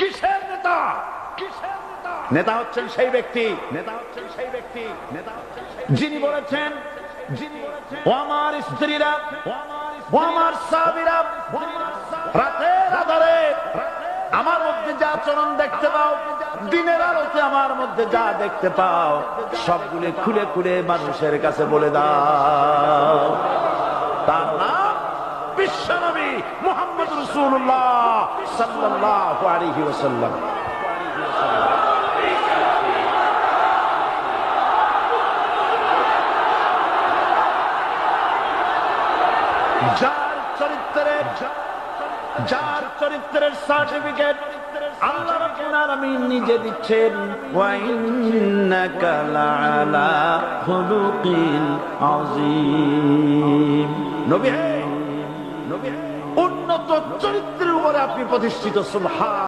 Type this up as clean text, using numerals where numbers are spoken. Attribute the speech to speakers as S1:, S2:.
S1: কিসের নেতা? নেতা হচ্ছেন সেই ব্যক্তি যিনি বলেছেন, ও আমার স্ত্রীরা, ও আমার সাহাবীরা, রাতের আধারে আমার মধ্যে যা আচরণ দেখতে পাও, দিনের আলোতে আমার মধ্যে যা দেখতে পাও, সবগুলো খুলে খুলে মানুষের কাছে বলে দাও। তার নাম বিশ্বনবী মুহাম্মদ রাসূলুল্লাহ সাল্লাল্লাহু আলাইহি ওয়াসাল্লাম। যার চরিত্রের সার্টিফিকেট আল্লাহ রাব্বুল আলামিন নিজে দিচ্ছেন, ওয়া ইন্নাকা লাআলা খুলুকিন আযীম। নবী উন্নত চরিত্রের উপরে আপনি প্রতিষ্ঠিত। সুবহান।